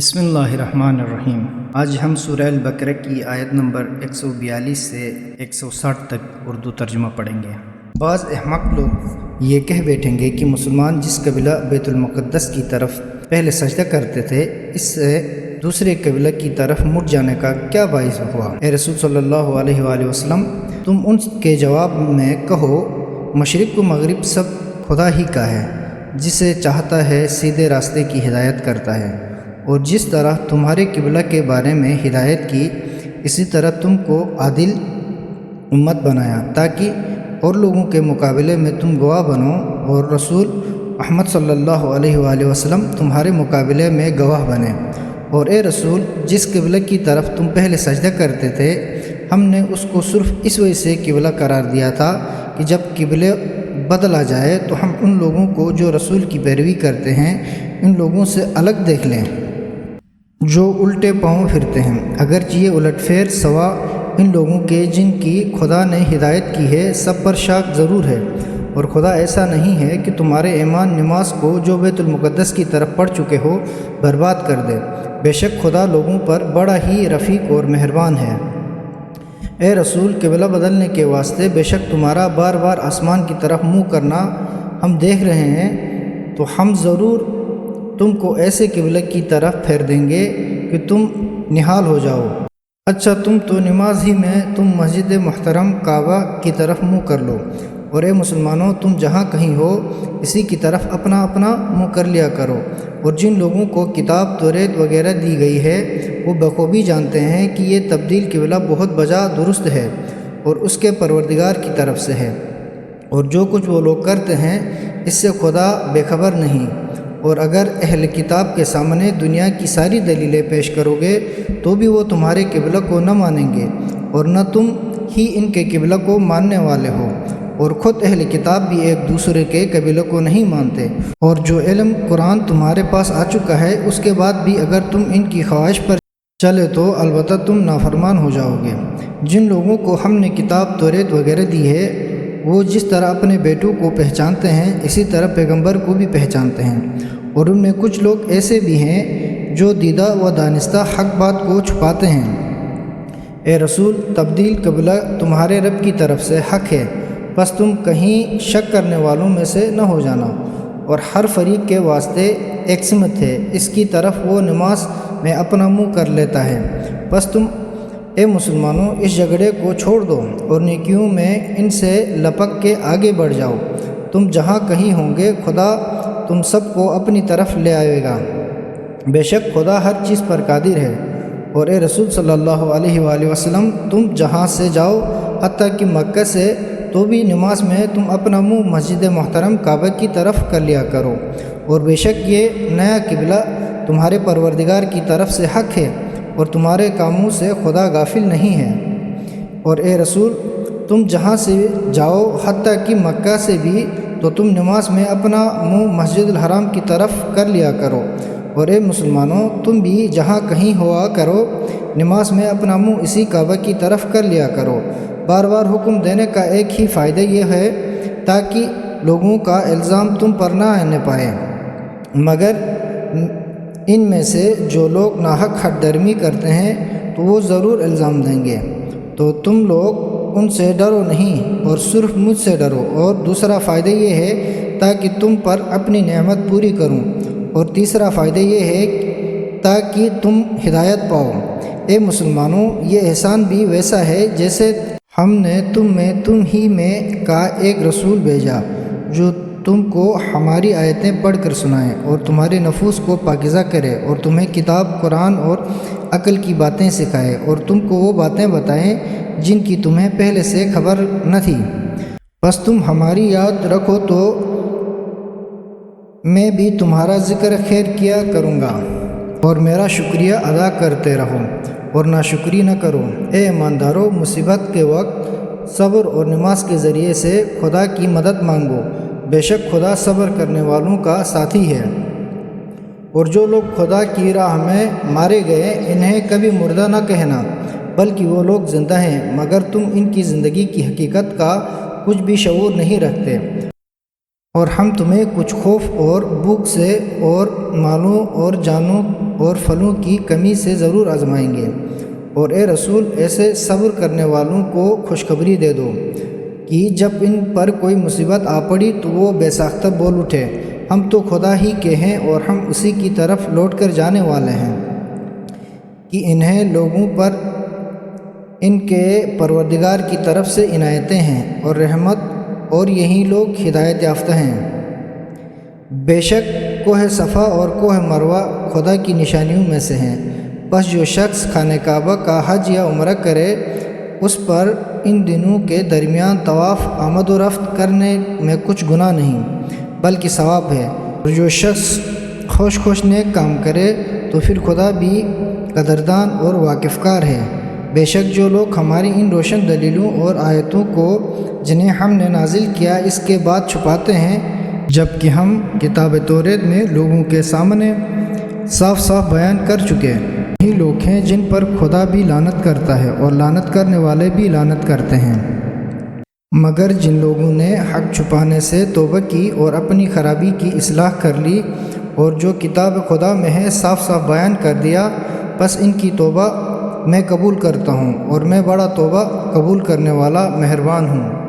بسم اللہ الرحمن الرحیم۔ آج ہم سورہ البقرہ کی آیت نمبر 142 سے 160 تک اردو ترجمہ پڑھیں گے۔ بعض احمق لوگ یہ کہہ بیٹھیں گے کہ مسلمان جس قبلہ بیت المقدس کی طرف پہلے سجدہ کرتے تھے، اس سے دوسرے قبلہ کی طرف مڑ جانے کا کیا باعث ہوا؟ اے رسول صلی اللہ علیہ وآلہ وسلم، تم ان کے جواب میں کہو، مشرق و مغرب سب خدا ہی کا ہے، جسے چاہتا ہے سیدھے راستے کی ہدایت کرتا ہے، اور جس طرح تمہارے قبلہ کے بارے میں ہدایت کی، اسی طرح تم کو عادل امت بنایا تاکہ اور لوگوں کے مقابلے میں تم گواہ بنو، اور رسول محمد صلی اللہ علیہ وآلہ وسلم تمہارے مقابلے میں گواہ بنے۔ اور اے رسول، جس قبلہ کی طرف تم پہلے سجدہ کرتے تھے، ہم نے اس کو صرف اس وجہ سے قبلہ قرار دیا تھا کہ جب قبلہ بدلا جائے تو ہم ان لوگوں کو جو رسول کی پیروی کرتے ہیں ان لوگوں سے الگ دیکھ لیں جو الٹے پاؤں پھرتے ہیں، اگرچہ یہ الٹ پھیر سوا ان لوگوں کے جن کی خدا نے ہدایت کی ہے سب پر شاک ضرور ہے، اور خدا ایسا نہیں ہے کہ تمہارے ایمان نماز کو جو بیت المقدس کی طرف پڑھ چکے ہو برباد کر دے، بے شک خدا لوگوں پر بڑا ہی رفیق اور مہربان ہے۔ اے رسول، قبلہ بدلنے کے واسطے بے شک تمہارا بار بار آسمان کی طرف منہ کرنا ہم دیکھ رہے ہیں، تو ہم ضرور تم کو ایسے قبلہ کی طرف پھیر دیں گے کہ تم نہال ہو جاؤ۔ اچھا، تم تو نماز ہی میں تم مسجد محترم کعبہ کی طرف منہ کر لو، اور اے مسلمانوں، تم جہاں کہیں ہو اسی کی طرف اپنا اپنا منہ کر لیا کرو، اور جن لوگوں کو کتاب توریت وغیرہ دی گئی ہے وہ بخوبی جانتے ہیں کہ یہ تبدیل قبلہ بہت بجا درست ہے اور اس کے پروردگار کی طرف سے ہے، اور جو کچھ وہ لوگ کرتے ہیں اس سے خدا بے خبر نہیں۔ اور اگر اہل کتاب کے سامنے دنیا کی ساری دلیلیں پیش کرو گے تو بھی وہ تمہارے قبلہ کو نہ مانیں گے، اور نہ تم ہی ان کے قبلہ کو ماننے والے ہو، اور خود اہل کتاب بھی ایک دوسرے کے قبلہ کو نہیں مانتے۔ اور جو علم قرآن تمہارے پاس آ چکا ہے اس کے بعد بھی اگر تم ان کی خواہش پر چلے تو البتہ تم نافرمان ہو جاؤ گے۔ جن لوگوں کو ہم نے کتاب توریت وغیرہ دی ہے وہ جس طرح اپنے بیٹوں کو پہچانتے ہیں اسی طرح پیغمبر کو بھی پہچانتے ہیں، اور ان میں کچھ لوگ ایسے بھی ہیں جو دیدہ و دانستہ حق بات کو چھپاتے ہیں۔ اے رسول، تبدیل قبلہ تمہارے رب کی طرف سے حق ہے، بس تم کہیں شک کرنے والوں میں سے نہ ہو جانا، اور ہر فریق کے واسطے ایک سمت ہے، اس کی طرف وہ نماز میں اپنا منہ کر لیتا ہے۔ بس تم اے مسلمانوں اس جھگڑے کو چھوڑ دو اور نیکیوں میں ان سے لپک کے آگے بڑھ جاؤ، تم جہاں کہیں ہوں گے خدا تم سب کو اپنی طرف لے آئے گا، بے شک خدا ہر چیز پر قادر ہے۔ اور اے رسول صلی اللہ علیہ وآلہ وسلم، تم جہاں سے جاؤ حتیٰ کہ مکہ سے، تو بھی نماز میں تم اپنا منہ مسجد محترم کعبہ کی طرف کر لیا کرو، اور بے شک یہ نیا قبلہ تمہارے پروردگار کی طرف سے حق ہے، اور تمہارے کاموں سے خدا غافل نہیں ہے۔ اور اے رسول، تم جہاں سے جاؤ حتیٰ کہ مکہ سے بھی، تو تم نماز میں اپنا منہ مسجد الحرام کی طرف کر لیا کرو، اور اے مسلمانوں، تم بھی جہاں کہیں ہوا کرو نماز میں اپنا منہ اسی کعبہ کی طرف کر لیا کرو۔ بار بار حکم دینے کا ایک ہی فائدہ یہ ہے تاکہ لوگوں کا الزام تم پر نہ آنے پائے، مگر ان میں سے جو لوگ ناحق حد درمی کرتے ہیں تو وہ ضرور الزام دیں گے، تو تم لوگ ان سے ڈرو نہیں اور صرف مجھ سے ڈرو۔ اور دوسرا فائدہ یہ ہے تاکہ تم پر اپنی نعمت پوری کروں، اور تیسرا فائدہ یہ ہے تاکہ تم ہدایت پاؤ۔ اے مسلمانوں، یہ احسان بھی ویسا ہے جیسے ہم نے تم ہی میں کا ایک رسول بھیجا جو تم کو ہماری آیتیں پڑھ کر سنائے اور تمہارے نفوس کو پاکیزہ کرے، اور تمہیں کتاب، قرآن اور عقل کی باتیں سکھائے، اور تم کو وہ باتیں بتائیں جن کی تمہیں پہلے سے خبر نہ تھی۔ بس تم ہماری یاد رکھو تو میں بھی تمہارا ذکر خیر کیا کروں گا، اور میرا شکریہ ادا کرتے رہو اور ناشکری نہ کرو۔ اے ایماندارو، مصیبت کے وقت صبر اور نماز کے ذریعے سے خدا کی مدد مانگو، بے شک خدا صبر کرنے والوں کا ساتھی ہے۔ اور جو لوگ خدا کی راہ میں مارے گئے انہیں کبھی مردہ نہ کہنا، بلکہ وہ لوگ زندہ ہیں، مگر تم ان کی زندگی کی حقیقت کا کچھ بھی شعور نہیں رکھتے۔ اور ہم تمہیں کچھ خوف اور بھوک سے اور مالوں اور جانوں اور پھلوں کی کمی سے ضرور آزمائیں گے، اور اے رسول ایسے صبر کرنے والوں کو خوشخبری دے دو کہ جب ان پر کوئی مصیبت آ پڑی تو وہ بے ساختہ بول اٹھے، ہم تو خدا ہی کے ہیں اور ہم اسی کی طرف لوٹ کر جانے والے ہیں، کہ انہیں لوگوں پر ان کے پروردگار کی طرف سے عنایتیں ہیں اور رحمت، اور یہی لوگ ہدایت یافتہ ہیں۔ بے شک کوہ صفا اور کوہ مروہ خدا کی نشانیوں میں سے ہیں، بس جو شخص خانہ کعبہ کا حج یا عمرہ کرے اس پر ان دنوں کے درمیان طواف آمد و رفت کرنے میں کچھ گناہ نہیں بلکہ ثواب ہے، اور جو شخص خوش نیک کام کرے تو پھر خدا بھی قدردان اور واقف کار ہے۔ بے شک جو لوگ ہماری ان روشن دلیلوں اور آیتوں کو جنہیں ہم نے نازل کیا اس کے بعد چھپاتے ہیں، جبکہ ہم کتاب توریت میں لوگوں کے سامنے صاف صاف بیان کر چکے، یہی لوگ ہیں جن پر خدا بھی لعنت کرتا ہے اور لعنت کرنے والے بھی لعنت کرتے ہیں، مگر جن لوگوں نے حق چھپانے سے توبہ کی اور اپنی خرابی کی اصلاح کر لی اور جو کتاب خدا میں ہے صاف صاف بیان کر دیا، بس ان کی توبہ میں قبول کرتا ہوں اور میں بڑا توبہ قبول کرنے والا مہربان ہوں۔